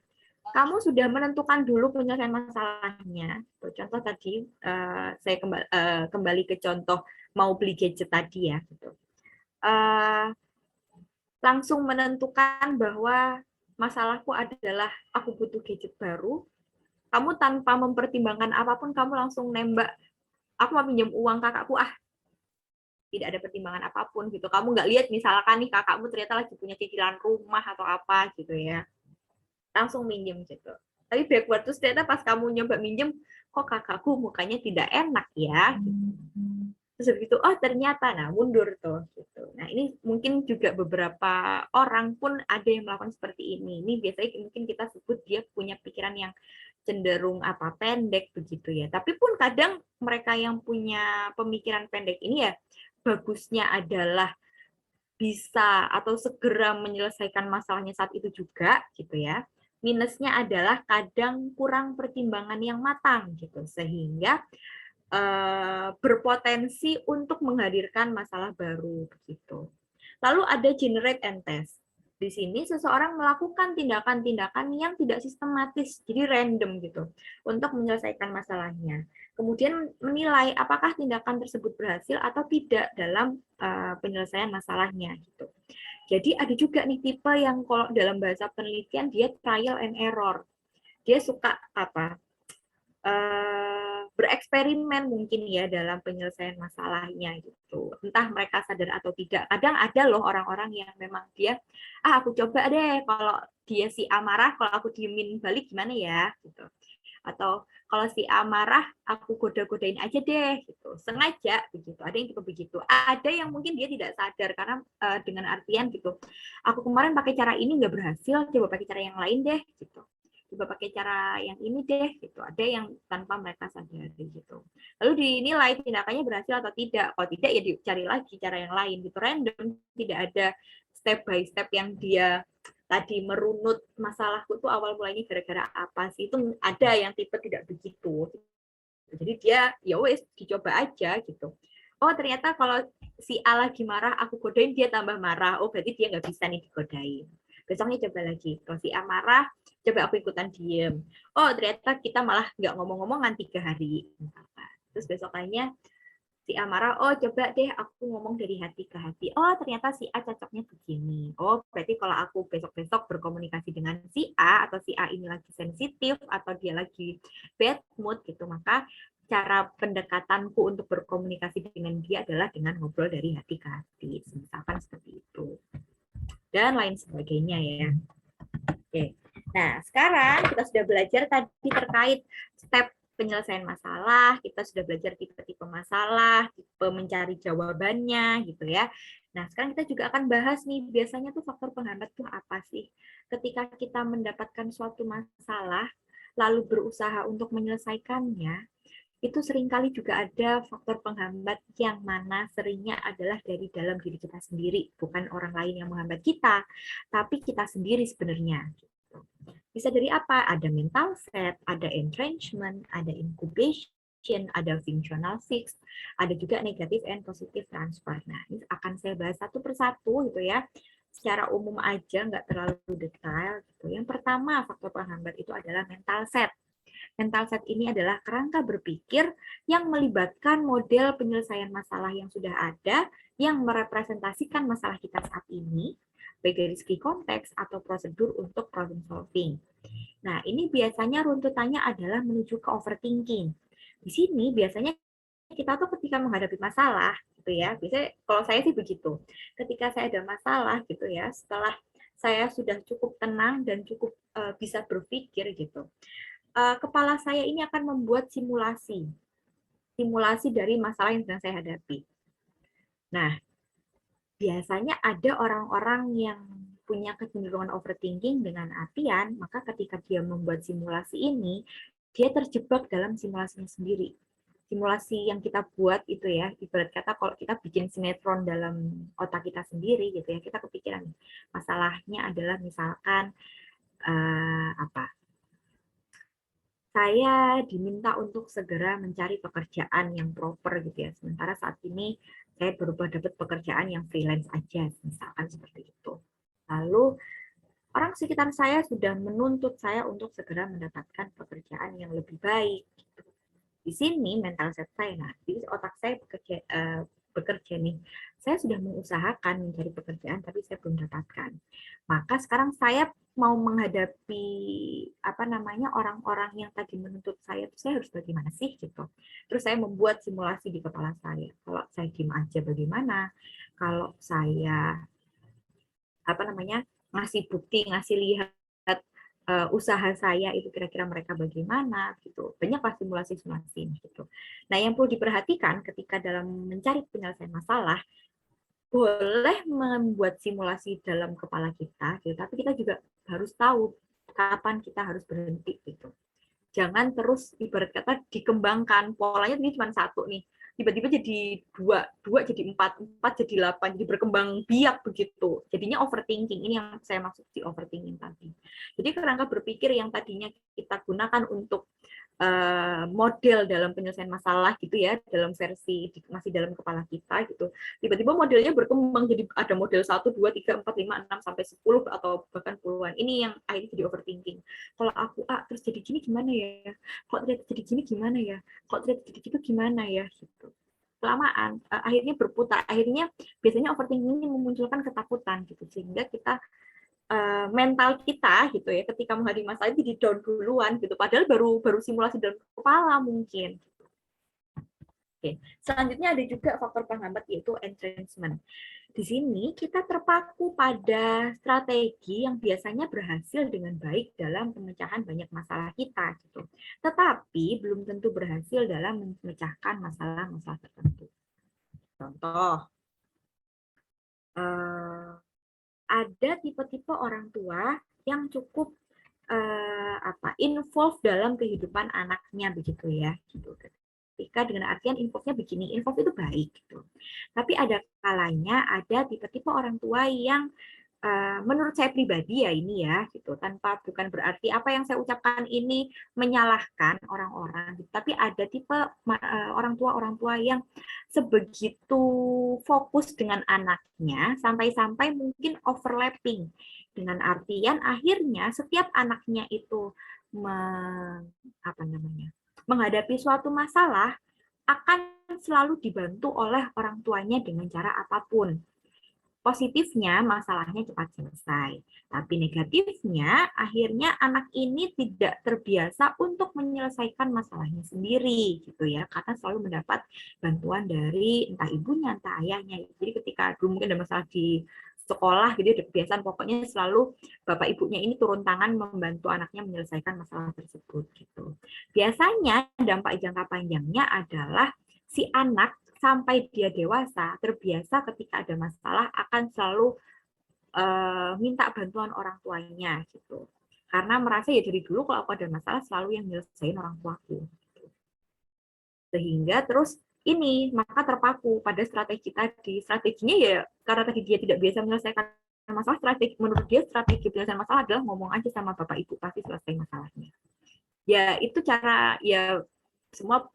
kamu sudah menentukan dulu penyelesaian masalahnya. Contoh tadi, saya kembali ke contoh mau beli gadget tadi ya. Gitu. Langsung menentukan bahwa masalahku adalah aku butuh gadget baru. Kamu tanpa mempertimbangkan apapun, kamu langsung nembak, aku mau pinjam uang kakakku, tidak ada pertimbangan apapun gitu. Kamu nggak lihat misalkan nih kakakmu ternyata lagi punya cicilan rumah atau apa gitu ya. Langsung minjem gitu. Tapi backward terus ternyata pas kamu nyoba minjem, kok kakakku mukanya tidak enak ya. Gitu. Terus begitu, oh ternyata, nah mundur tuh. Gitu. Nah ini mungkin juga beberapa orang pun ada yang melakukan seperti ini. Ini biasanya mungkin kita sebut dia punya pikiran yang cenderung pendek begitu ya. Tapi pun kadang mereka yang punya pemikiran pendek ini ya bagusnya adalah bisa atau segera menyelesaikan masalahnya saat itu juga gitu ya. Minusnya adalah kadang kurang pertimbangan yang matang gitu sehingga berpotensi untuk menghadirkan masalah baru begitu. Lalu ada generate and test. Di sini seseorang melakukan tindakan-tindakan yang tidak sistematis, jadi random gitu, untuk menyelesaikan masalahnya. Kemudian menilai apakah tindakan tersebut berhasil atau tidak dalam penyelesaian masalahnya gitu. Jadi ada juga nih tipe yang kalau dalam bahasa penelitian dia trial and error. Dia suka bereksperimen mungkin ya dalam penyelesaian masalahnya gitu. Entah mereka sadar atau tidak. Kadang ada loh orang-orang yang memang dia, aku coba deh kalau dia si A marah, kalau aku diemin balik gimana ya gitu. Atau kalau si A marah, aku goda-godain aja deh gitu. Sengaja begitu. Ada yang tipe begitu. Ada yang mungkin dia tidak sadar karena dengan artian gitu. Aku kemarin pakai cara ini nggak berhasil, coba pakai cara yang lain deh gitu. Coba pakai cara yang ini deh gitu. Ada yang tanpa mereka sadari gitu. Lalu dinilai tindakannya berhasil atau tidak. Kalau tidak ya dicari lagi cara yang lain gitu. Random, tidak ada step by step yang dia tadi merunut masalahku tuh awal mulanya gara-gara apa sih. Itu ada yang tipe tidak begitu. Jadi dia ya wes dicoba aja gitu. Oh ternyata kalau si A lagi marah, aku godain dia tambah marah. Oh berarti dia nggak bisa nih digodain. Besoknya coba lagi. Kalau si A marah, coba aku ikutan diem. Oh ternyata kita malah nggak ngomong-ngomongan 3 hari. Terus besokannya si A marah, oh coba deh aku ngomong dari hati ke hati. Oh ternyata si A cocoknya begini. Oh berarti kalau aku besok-besok berkomunikasi dengan si A atau si A ini lagi sensitif atau dia lagi bad mood gitu, maka cara pendekatanku untuk berkomunikasi dengan dia adalah dengan ngobrol dari hati ke hati. Misalkan seperti itu. Dan lain sebagainya ya. Oke. Nah, sekarang kita sudah belajar tadi terkait step penyelesaian masalah, kita sudah belajar tipe-tipe masalah, tipe mencari jawabannya gitu ya. Nah, sekarang kita juga akan bahas nih, biasanya tuh faktor penghambat tuh apa sih? Ketika kita mendapatkan suatu masalah, lalu berusaha untuk menyelesaikannya, itu seringkali juga ada faktor penghambat yang mana seringnya adalah dari dalam diri kita sendiri, bukan orang lain yang menghambat kita, tapi kita sendiri sebenarnya. Bisa dari apa? Ada mental set, ada entrenchment, ada incubation, ada functional fix, ada juga negative and positive transfer. Nah, ini akan saya bahas satu persatu gitu ya, secara umum aja, nggak terlalu detail. Gitu. Yang pertama, faktor penghambat itu adalah mental set. Mental set ini adalah kerangka berpikir yang melibatkan model penyelesaian masalah yang sudah ada, yang merepresentasikan masalah kita saat ini, baik dari segi konteks atau prosedur untuk problem solving. Nah, ini biasanya runtutannya adalah menuju ke overthinking. Di sini biasanya kita tuh ketika menghadapi masalah, gitu ya, biasanya kalau saya sih begitu. Ketika saya ada masalah, gitu ya, setelah saya sudah cukup tenang dan cukup bisa berpikir, gitu, kepala saya ini akan membuat simulasi dari masalah yang sedang saya hadapi. Nah, biasanya ada orang-orang yang punya kecenderungan overthinking dengan artian, maka ketika dia membuat simulasi ini, dia terjebak dalam simulasinya sendiri. Simulasi yang kita buat itu ya, ibarat kata kalau kita bikin sinetron dalam otak kita sendiri gitu ya, kita kepikiran masalahnya adalah misalkan apa? Saya diminta untuk segera mencari pekerjaan yang proper gitu ya. Sementara saat ini saya berubah dapat pekerjaan yang freelance aja, misalkan seperti itu. Lalu orang sekitar saya sudah menuntut saya untuk segera mendapatkan pekerjaan yang lebih baik. Di sini mental set saya, nah, di otak saya bekerja nih. Saya sudah mengusahakan mencari pekerjaan, tapi saya belum dapatkan. Maka sekarang saya mau menghadapi orang-orang yang tadi menuntut saya harus bagaimana sih gitu. Terus saya membuat simulasi di kepala saya. Kalau saya diem aja bagaimana? Kalau saya ngasih bukti, ngasih lihat usaha saya itu kira-kira mereka bagaimana gitu. Banyaklah simulasi-simulasi gitu. Nah, yang perlu diperhatikan ketika dalam mencari penyelesaian masalah, boleh membuat simulasi dalam kepala kita, gitu, tapi kita juga harus tahu kapan kita harus berhenti gitu. Jangan terus ibarat kata dikembangkan, polanya ini cuma satu nih, tiba-tiba jadi dua jadi empat jadi 8, jadi berkembang biak begitu. Jadinya overthinking, ini yang saya maksud di overthinking tadi. Jadi kerangka berpikir yang tadinya kita gunakan untuk model dalam penyelesaian masalah gitu ya, dalam versi masih dalam kepala kita gitu. Tiba-tiba modelnya berkembang jadi ada model 1, 2, 3, 4, 5, 6 sampai 10 atau bahkan puluhan. Ini yang akhirnya jadi overthinking. Kalau aku terus jadi gini gimana ya? Kok ternyata jadi gini gimana ya? Kok ternyata jadi gitu gimana ya? Gitu. Kelamaan akhirnya berputar. Akhirnya biasanya overthinking ini memunculkan ketakutan gitu, sehingga kita mental kita gitu ya ketika menghadapi masalah itu di down duluan gitu, padahal baru simulasi dalam kepala mungkin. Oke. Selanjutnya ada juga faktor penghambat yaitu entrenchment. Di sini kita terpaku pada strategi yang biasanya berhasil dengan baik dalam pemecahan banyak masalah kita gitu. Tetapi belum tentu berhasil dalam memecahkan masalah-masalah tertentu. Contoh, ada tipe-tipe orang tua yang cukup involve dalam kehidupan anaknya begitu ya gitu. Ketika dengan artian involve-nya begini, involve itu baik gitu. Tapi ada kalanya ada tipe-tipe orang tua yang menurut saya pribadi ya ini ya gitu, tanpa bukan berarti apa yang saya ucapkan ini menyalahkan orang-orang, tapi ada tipe orang tua yang sebegitu fokus dengan anaknya sampai-sampai mungkin overlapping, dengan artian akhirnya setiap anaknya itu menghadapi suatu masalah akan selalu dibantu oleh orang tuanya dengan cara apapun. Positifnya, masalahnya cepat selesai. Tapi negatifnya, akhirnya anak ini tidak terbiasa untuk menyelesaikan masalahnya sendiri, gitu ya, karena selalu mendapat bantuan dari entah ibunya, entah ayahnya. Jadi ketika dulu mungkin ada masalah di sekolah, gitu, ada kebiasaan pokoknya selalu bapak ibunya ini turun tangan membantu anaknya menyelesaikan masalah tersebut, gitu. Biasanya dampak jangka panjangnya adalah si anak sampai dia dewasa terbiasa ketika ada masalah akan selalu minta bantuan orang tuanya gitu, karena merasa ya dari dulu kalau aku ada masalah selalu yang nyelesain orang tuaku, sehingga terus ini maka terpaku pada strategi tadi. Strateginya ya karena tadi dia tidak biasa menyelesaikan masalah, strategi menurut dia strategi penyelesaian masalah adalah ngomong aja sama bapak ibu pasti selesai masalahnya. Ya itu cara, ya semua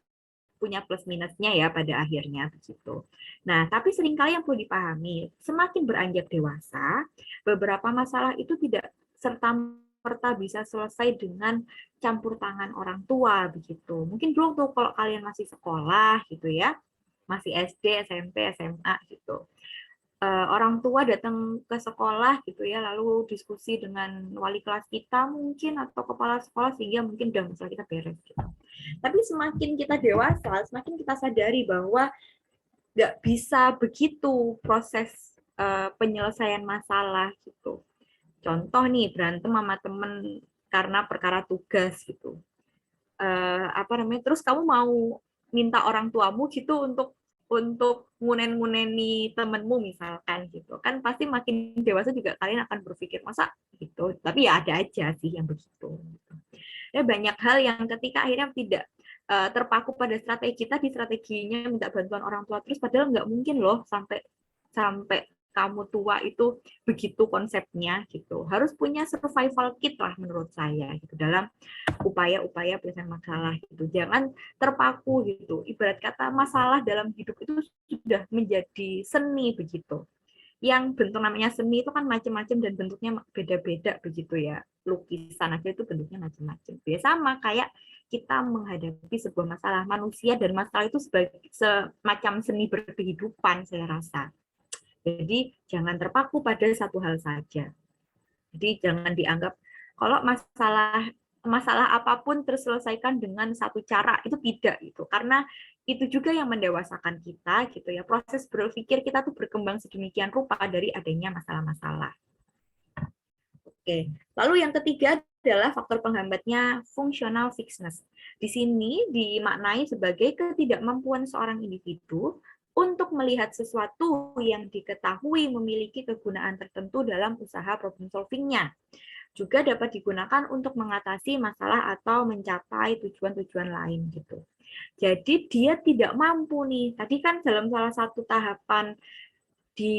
punya plus minusnya ya pada akhirnya begitu. Nah, tapi seringkali yang perlu dipahami, semakin beranjak dewasa, beberapa masalah itu tidak serta-merta bisa selesai dengan campur tangan orang tua begitu. Mungkin dulu tuh kalau kalian masih sekolah gitu ya, masih SD, SMP, SMA gitu, orang tua datang ke sekolah gitu ya, lalu diskusi dengan wali kelas kita mungkin atau kepala sekolah sehingga mungkin udah masalah kita beres gitu. Tapi semakin kita dewasa, semakin kita sadari bahwa nggak bisa begitu proses penyelesaian masalah gitu. Contoh nih, berantem sama temen karena perkara tugas gitu. Terus kamu mau minta orang tuamu gitu untuk ngunen-nguneni temenmu misalkan gitu, kan pasti makin dewasa juga kalian akan berpikir masa gitu, tapi ya ada aja sih yang begitu. Ya, banyak hal yang ketika akhirnya tidak terpaku pada strategi tadi, strateginya minta bantuan orang tua terus, padahal nggak mungkin loh sampai sampai kamu tua itu begitu konsepnya gitu. Harus punya survival kit lah menurut saya gitu dalam upaya-upaya penyelesaian masalah gitu. Jangan terpaku gitu. Ibarat kata masalah dalam hidup itu sudah menjadi seni begitu. Yang bentuk namanya seni itu kan macam-macam dan bentuknya beda-beda begitu ya. Lukisan aja itu bentuknya macam-macam. Biasa sama kayak kita menghadapi sebuah masalah manusia, dan masalah itu sebagai semacam seni berkehidupan saya rasa. Jadi jangan terpaku pada satu hal saja. Jadi jangan dianggap kalau masalah apapun terselesaikan dengan satu cara, itu tidak itu. Karena itu juga yang mendewasakan kita gitu ya. Proses berpikir kita tuh berkembang sedemikian rupa dari adanya masalah-masalah. Oke. Lalu yang ketiga adalah faktor penghambatnya functional fixedness. Di sini dimaknai sebagai ketidakmampuan seorang individu untuk melihat sesuatu yang diketahui memiliki kegunaan tertentu dalam usaha problem solving-nya. Juga dapat digunakan untuk mengatasi masalah atau mencapai tujuan-tujuan lain gitu. Jadi dia tidak mampu nih. Tadi kan dalam salah satu tahapan di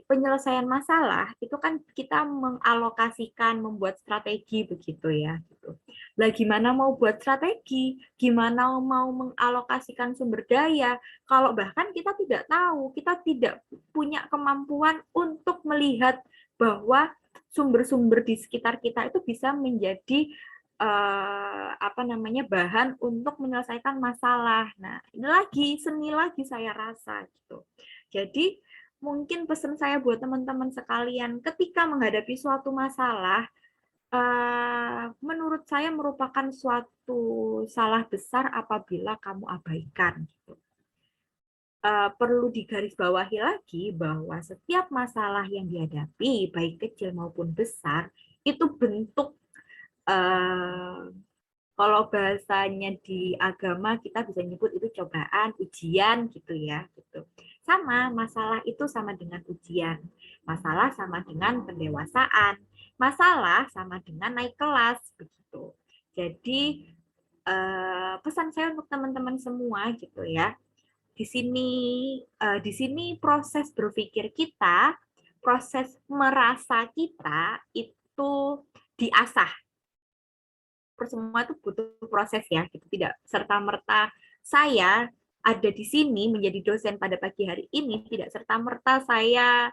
penyelesaian masalah itu kan kita mengalokasikan, membuat strategi begitu ya gitu. Lah gimana mau buat strategi, gimana mau mengalokasikan sumber daya kalau bahkan kita tidak tahu, kita tidak punya kemampuan untuk melihat bahwa sumber-sumber di sekitar kita itu bisa menjadi bahan untuk menyelesaikan masalah. Nah, ini lagi seni lagi saya rasa gitu. Jadi mungkin pesan saya buat teman-teman sekalian, ketika menghadapi suatu masalah, menurut saya merupakan suatu salah besar apabila kamu abaikan. Gitu. Perlu digarisbawahi lagi bahwa setiap masalah yang dihadapi, baik kecil maupun besar, itu bentuk, kalau bahasanya di agama kita bisa nyebut itu cobaan, ujian gitu ya. Gitu. Sama, masalah itu sama dengan ujian. Masalah sama dengan pendewasaan. Masalah sama dengan naik kelas begitu. Jadi pesan saya untuk teman-teman semua gitu ya. Di sini proses berpikir kita proses merasa kita itu diasah. Semua itu butuh proses ya, gitu. Tidak serta-merta saya ada di sini menjadi dosen pada pagi hari ini, tidak serta-merta saya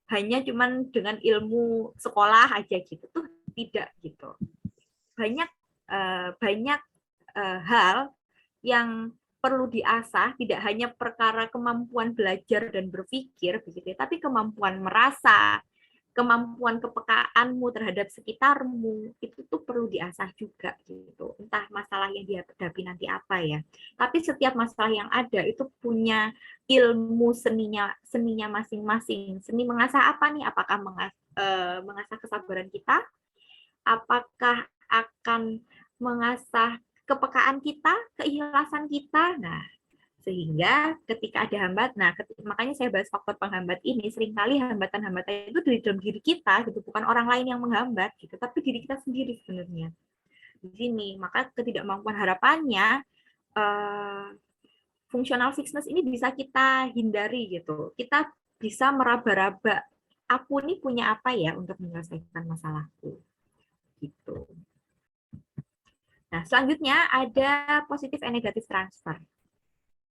hanya cuman dengan ilmu sekolah aja gitu tuh, tidak gitu. Banyak hal yang perlu diasah, tidak hanya perkara kemampuan belajar dan berpikir begitu ya, tapi kemampuan merasa, kemampuan kepekaanmu terhadap sekitarmu itu tuh perlu diasah juga gitu. Entah masalah yang dihadapi nanti apa ya. Tapi setiap masalah yang ada itu punya ilmu seninya masing-masing. Seni mengasah apa nih? Apakah mengasah kesabaran kita? Apakah akan mengasah kepekaan kita, keikhlasan kita? Nah, sehingga ketika ada makanya saya bahas faktor penghambat ini, seringkali hambatan-hambatan itu dari dalam diri kita gitu, bukan orang lain yang menghambat gitu, tapi diri kita sendiri sebenarnya. Di sini, maka ketidakmampuan harapannya functional fitness ini bisa kita hindari gitu. Kita bisa meraba-raba, aku nih punya apa ya untuk menyelesaikan masalahku gitu. Nah, selanjutnya ada positif and negative transfer.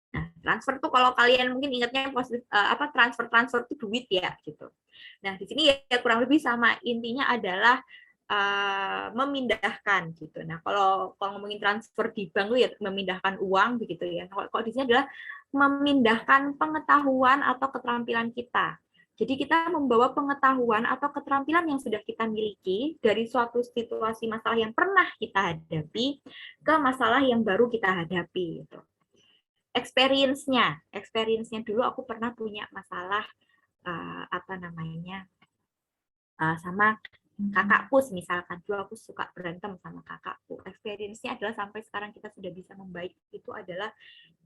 Nah, transfer tuh kalau kalian mungkin ingatnya positif transfer itu duit ya gitu. Nah, di sini ya kurang lebih sama, intinya adalah memindahkan gitu. Nah, kalau ngomongin transfer di bank itu ya memindahkan uang begitu ya. Kalau di sini adalah memindahkan pengetahuan atau keterampilan kita. Jadi kita membawa pengetahuan atau keterampilan yang sudah kita miliki dari suatu situasi masalah yang pernah kita hadapi ke masalah yang baru kita hadapi gitu. Experience-nya dulu aku pernah punya masalah sama kakakku misalkan. Dulu aku suka berantem sama kakakku. Experience-nya adalah sampai sekarang kita sudah bisa membaik itu adalah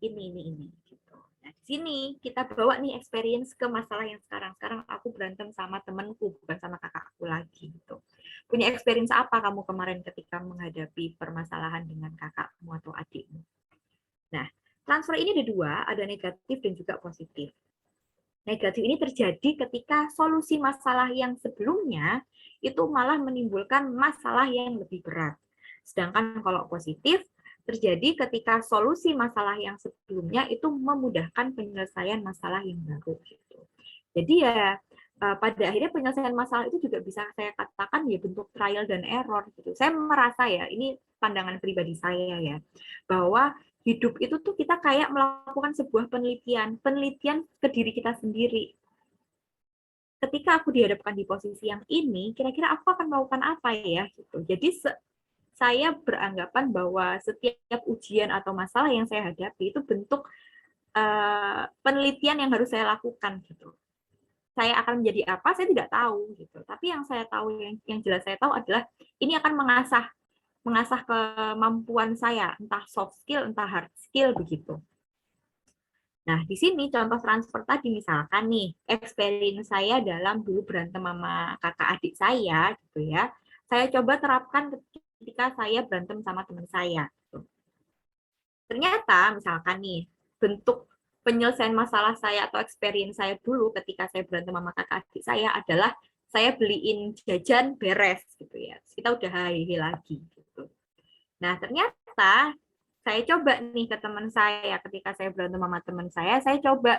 ini gitu. Nah, di sini kita bawa nih experience ke masalah yang sekarang. Sekarang aku berantem sama temanku, bukan sama kakakku lagi gitu. Punya experience apa kamu kemarin ketika menghadapi permasalahan dengan kakakmu atau adikmu? Nah, transfer ini ada dua, ada negatif dan juga positif. Negatif ini terjadi ketika solusi masalah yang sebelumnya itu malah menimbulkan masalah yang lebih berat. Sedangkan kalau positif terjadi ketika solusi masalah yang sebelumnya itu memudahkan penyelesaian masalah yang baru gitu. Jadi ya pada akhirnya penyelesaian masalah itu juga bisa saya katakan ya bentuk trial dan error gitu. Saya merasa ya, ini pandangan pribadi saya ya, bahwa hidup itu tuh kita kayak melakukan sebuah penelitian ke diri kita sendiri. Ketika aku dihadapkan di posisi yang ini, kira-kira aku akan melakukan apa ya gitu. Jadi saya beranggapan bahwa setiap ujian atau masalah yang saya hadapi itu bentuk penelitian yang harus saya lakukan gitu. Saya akan menjadi apa saya tidak tahu gitu. Tapi yang saya tahu, yang jelas saya tahu adalah ini akan mengasah kemampuan saya, entah soft skill, entah hard skill begitu. Nah, di sini contoh transfer tadi misalkan nih, experience saya dalam dulu berantem sama kakak adik saya gitu ya. Saya coba terapkan ketika saya berantem sama teman saya. Ternyata misalkan nih, bentuk penyelesaian masalah saya atau experience saya dulu ketika saya berantem sama kakak adik saya adalah saya beliin jajan beres gitu ya. Kita udah hai lagi gitu. Nah, ternyata saya coba nih ke teman saya ketika saya berantem sama teman saya coba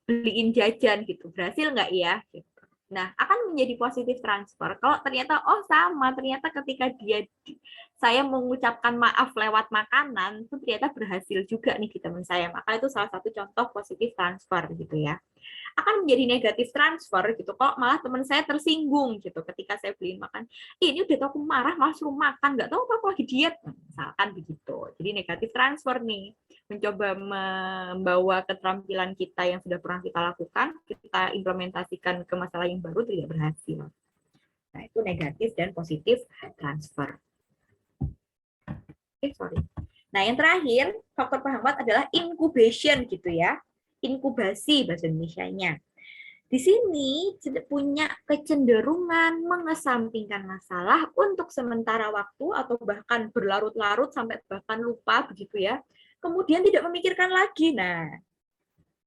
beliin jajan gitu. Berhasil nggak ya? Gitu. Nah, akan menjadi positif transfer. Kalau ternyata, oh sama, ternyata ketika saya mengucapkan maaf lewat makanan, itu ternyata berhasil juga nih di teman saya. Maka itu salah satu contoh positif transfer gitu ya. Akan menjadi negatif transfer gitu. Kalau malah teman saya tersinggung gitu ketika saya beliin makan. Ini udah tau aku marah, malah suruh makan, nggak tahu apa aku lagi diet. Misalkan begitu. Jadi negatif transfer nih. Mencoba membawa keterampilan kita yang sudah pernah kita lakukan, kita implementasikan ke masalah yang baru tidak berhasil. Nah, itu negatif dan positif transfer. Sorry. Nah, yang terakhir, faktor penghambat adalah incubation gitu ya. Inkubasi bahasa Indonesianya. Di sini punya kecenderungan mengesampingkan masalah untuk sementara waktu atau bahkan berlarut-larut sampai bahkan lupa begitu ya. Kemudian tidak memikirkan lagi. Nah,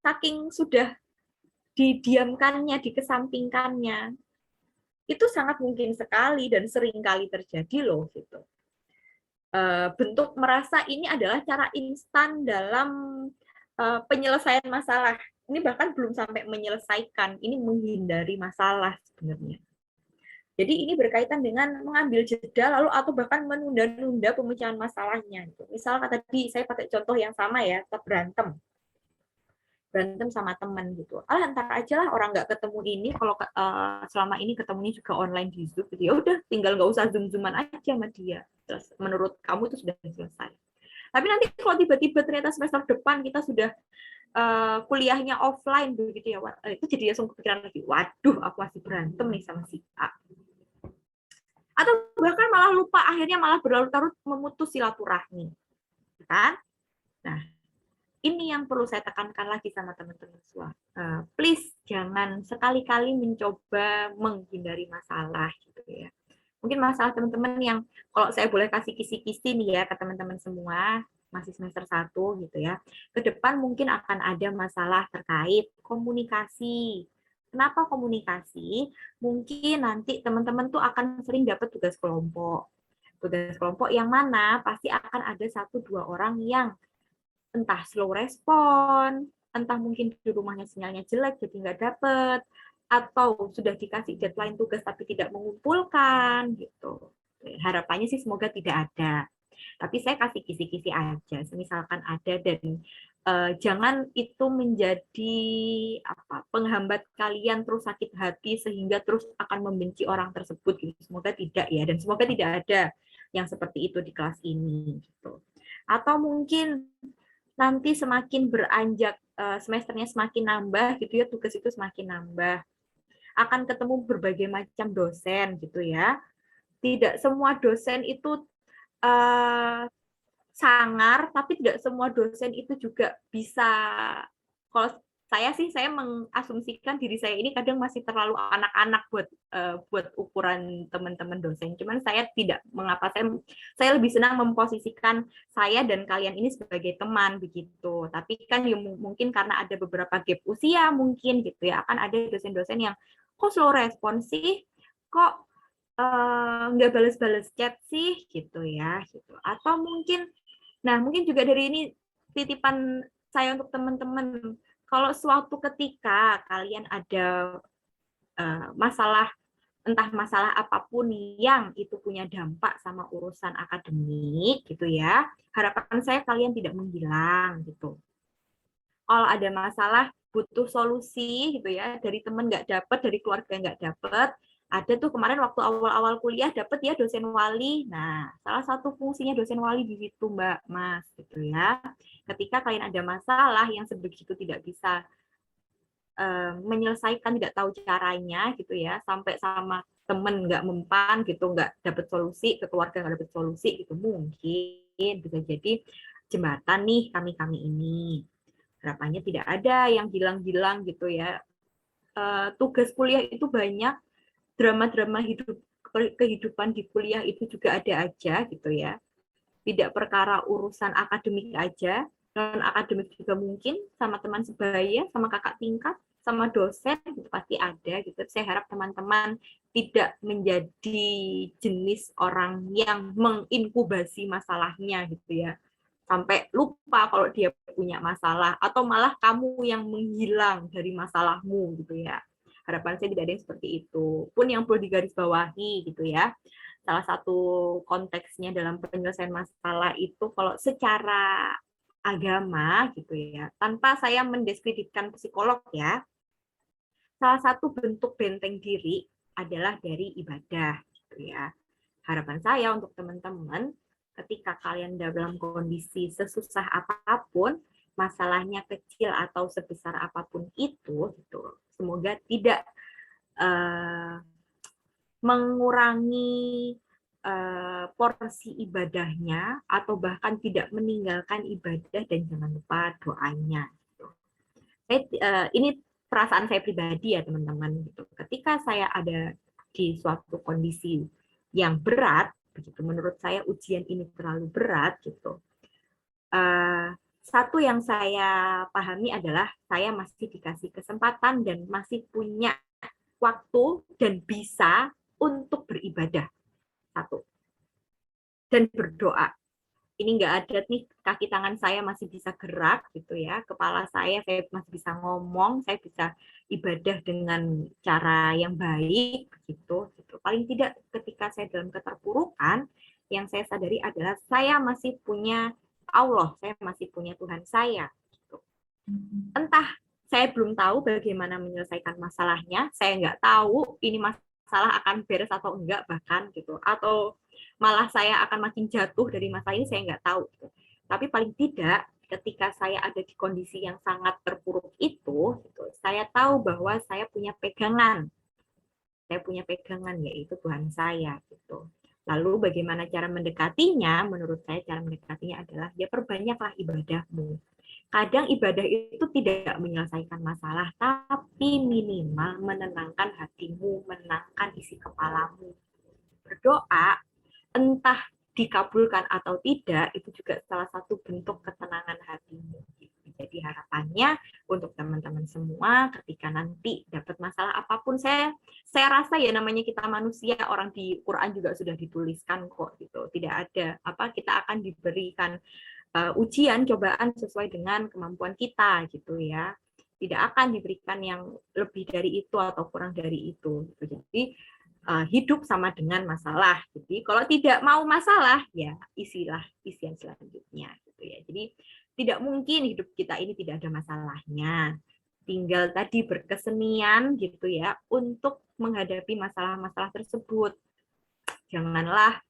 saking sudah didiamkannya, dikesampingkannya, itu sangat mungkin sekali dan sering kali terjadi loh gitu. Bentuk merasa ini adalah cara instan dalam penyelesaian masalah. Ini bahkan belum sampai menyelesaikan, ini menghindari masalah sebenarnya. Jadi ini berkaitan dengan mengambil jeda lalu atau bahkan menunda-nunda pemecahan masalahnya. Misal tadi saya pakai contoh yang sama ya, tetap berantem sama teman gitu. Ntar aja lah orang nggak ketemu ini, kalau selama ini ketemunya juga online di Zoom gitu, ya udah tinggal nggak usah zoom-zooman aja sama dia. Terus menurut kamu itu sudah selesai. Tapi nanti kalau tiba-tiba ternyata semester depan kita sudah kuliahnya offline begitu ya, itu jadi langsung kepikiran lagi, waduh aku masih berantem nih sama si A. Atau bahkan malah lupa, akhirnya malah berlarut-larut memutus silaturahmi. Kan? Nah, ini yang perlu saya tekankan lagi sama teman-teman semua. Please jangan sekali-kali mencoba menghindari masalah gitu ya. Mungkin masalah teman-teman yang kalau saya boleh kasih kisi-kisi nih ya ke teman-teman semua, masih semester 1 gitu ya. Ke depan mungkin akan ada masalah terkait komunikasi. Kenapa komunikasi? Mungkin nanti teman-teman tuh akan sering dapat tugas kelompok. Tugas kelompok yang mana pasti akan ada 1-2 orang yang entah slow respon, entah mungkin di rumahnya sinyalnya jelek jadi nggak dapet, atau sudah dikasih deadline tugas tapi tidak mengumpulkan gitu. Harapannya sih semoga tidak ada. Tapi saya kasih kisi-kisi aja, misalkan ada, dan jangan itu menjadi penghambat kalian terus sakit hati sehingga terus akan membenci orang tersebut gitu. Semoga tidak ya, dan semoga tidak ada yang seperti itu di kelas ini gitu. Atau mungkin nanti semakin beranjak semesternya semakin nambah gitu ya, tugas itu semakin nambah, akan ketemu berbagai macam dosen gitu ya. Tidak semua dosen itu sangar, tapi tidak semua dosen itu juga bisa. Kalau saya mengasumsikan diri saya ini kadang masih terlalu anak-anak buat ukuran teman-teman dosen. Cuman saya tidak mengapa, saya lebih senang memposisikan saya dan kalian ini sebagai teman begitu. Tapi kan ya, mungkin karena ada beberapa gap usia mungkin gitu ya, akan ada dosen-dosen yang kok slow respon sih, kok nggak balas-balas chat sih gitu ya gitu. Atau mungkin juga dari ini titipan saya untuk teman-teman, kalau suatu ketika kalian ada masalah, entah masalah apapun yang itu punya dampak sama urusan akademik gitu ya, harapan saya kalian tidak menghilang gitu. Kalau ada masalah butuh solusi gitu ya, dari teman nggak dapat, dari keluarga nggak dapat, ada tuh kemarin waktu awal-awal kuliah dapat ya dosen wali. Nah, salah satu fungsinya dosen wali di situ Mbak Mas gitu ya. Ketika kalian ada masalah yang sebegitu tidak bisa menyelesaikan, tidak tahu caranya gitu ya, sampai sama temen nggak mempan gitu, nggak dapat solusi, ke keluarga nggak dapat solusi gitu, mungkin bisa jadi jembatan nih kami ini. Harapannya tidak ada yang hilang-hilang gitu ya. Tugas kuliah itu banyak, drama-drama kehidupan di kuliah itu juga ada aja gitu ya. Tidak perkara urusan akademik aja, non akademik juga mungkin, sama teman sebaya, sama kakak tingkat, sama dosen itu pasti ada gitu. Saya harap teman-teman tidak menjadi jenis orang yang menginkubasi masalahnya gitu ya, sampai lupa kalau dia punya masalah, atau malah kamu yang menghilang dari masalahmu gitu ya. Harapan saya tidak ada yang seperti itu. Pun yang perlu digarisbawahi gitu ya, salah satu konteksnya dalam penyelesaian masalah itu kalau secara agama gitu ya, tanpa saya mendiskreditkan psikolog ya, salah satu bentuk benteng diri adalah dari ibadah gitu ya. Harapan saya untuk teman-teman, ketika kalian dalam kondisi sesusah apapun, masalahnya kecil atau sebesar apapun itu, gitu, semoga tidak mengurangi porsi ibadahnya atau bahkan tidak meninggalkan ibadah, dan jangan lupa doanya. Gitu. Ini perasaan saya pribadi ya teman-teman. Gitu. Ketika saya ada di suatu kondisi yang berat, begitu menurut saya ujian ini terlalu berat gitu. satu yang saya pahami adalah saya masih dikasih kesempatan dan masih punya waktu dan bisa untuk beribadah. Satu. Dan berdoa. Ini nggak ada nih, kaki tangan saya masih bisa gerak gitu ya, kepala saya masih bisa ngomong, saya bisa ibadah dengan cara yang baik gitu. Paling tidak ketika saya dalam keterpurukan, yang saya sadari adalah saya masih punya Allah, saya masih punya Tuhan saya. Gitu. Entah saya belum tahu bagaimana menyelesaikan masalahnya, saya nggak tahu ini masalah akan beres atau enggak bahkan gitu, atau malah saya akan makin jatuh dari masalah ini, saya nggak tahu gitu. Tapi paling tidak ketika saya ada di kondisi yang sangat terpuruk itu gitu, saya tahu bahwa saya punya pegangan yaitu Tuhan saya gitu. Lalu bagaimana cara mendekatinya? Menurut saya cara mendekatinya adalah ya perbanyaklah ibadahmu. Kadang ibadah itu tidak menyelesaikan masalah, tapi minimal menenangkan hatimu, menenangkan isi kepalamu. Berdoa, entah dikabulkan atau tidak, itu juga salah satu bentuk ketenangan hatimu. Jadi harapannya untuk teman-teman semua, ketika nanti dapat masalah apapun, saya rasa ya namanya kita manusia, orang di Quran juga sudah dituliskan kok gitu. Tidak ada kita akan diberikan ujian, cobaan sesuai dengan kemampuan kita gitu ya. Tidak akan diberikan yang lebih dari itu atau kurang dari itu. Gitu. Jadi hidup sama dengan masalah. Jadi kalau tidak mau masalah, ya isilah isian selanjutnya gitu ya. Jadi tidak mungkin hidup kita ini tidak ada masalahnya. Tinggal tadi berkesenian gitu ya untuk menghadapi masalah-masalah tersebut. Janganlah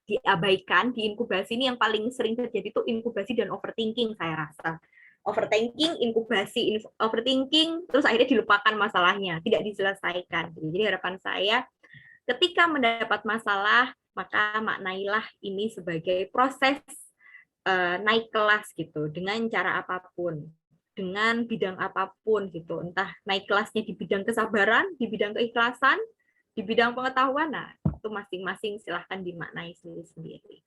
diabaikan, diinkubasi. Ini yang paling sering terjadi itu inkubasi dan overthinking saya rasa. Overthinking, inkubasi, overthinking, terus akhirnya dilupakan masalahnya, tidak diselesaikan. Jadi harapan saya, ketika mendapat masalah, maka maknailah ini sebagai proses naik kelas gitu, dengan cara apapun, dengan bidang apapun gitu, entah naik kelasnya di bidang kesabaran, di bidang keikhlasan, di bidang pengetahuan, nah itu masing-masing silahkan dimaknai sendiri-sendiri.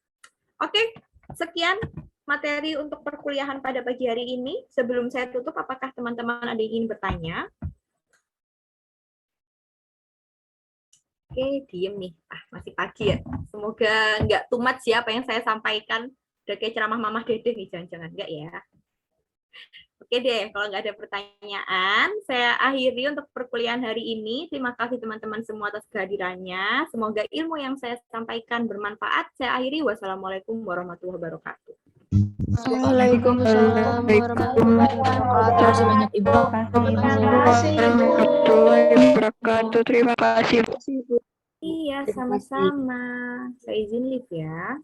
Oke, sekian materi untuk perkuliahan pada pagi hari ini. Sebelum saya tutup, apakah teman-teman ada yang ingin bertanya? Oke, diem nih. Masih pagi ya. Semoga nggak too much ya apa yang saya sampaikan. Udah kayak ceramah Mamah Dede nih, jangan-jangan nggak ya. Oke deh, kalau nggak ada pertanyaan, saya akhiri untuk perkuliahan hari ini. Terima kasih teman-teman semua atas kehadirannya. Semoga ilmu yang saya sampaikan bermanfaat. Saya akhiri. Wassalamualaikum warahmatullahi wabarakatuh. Waalaikumsalam warahmatullahi wabarakatuh. Terima kasih banyak Ibu. Terima kasih warahmatullahi wabarakatuh. Terima kasih. Iya, sama-sama. Saya izin live ya.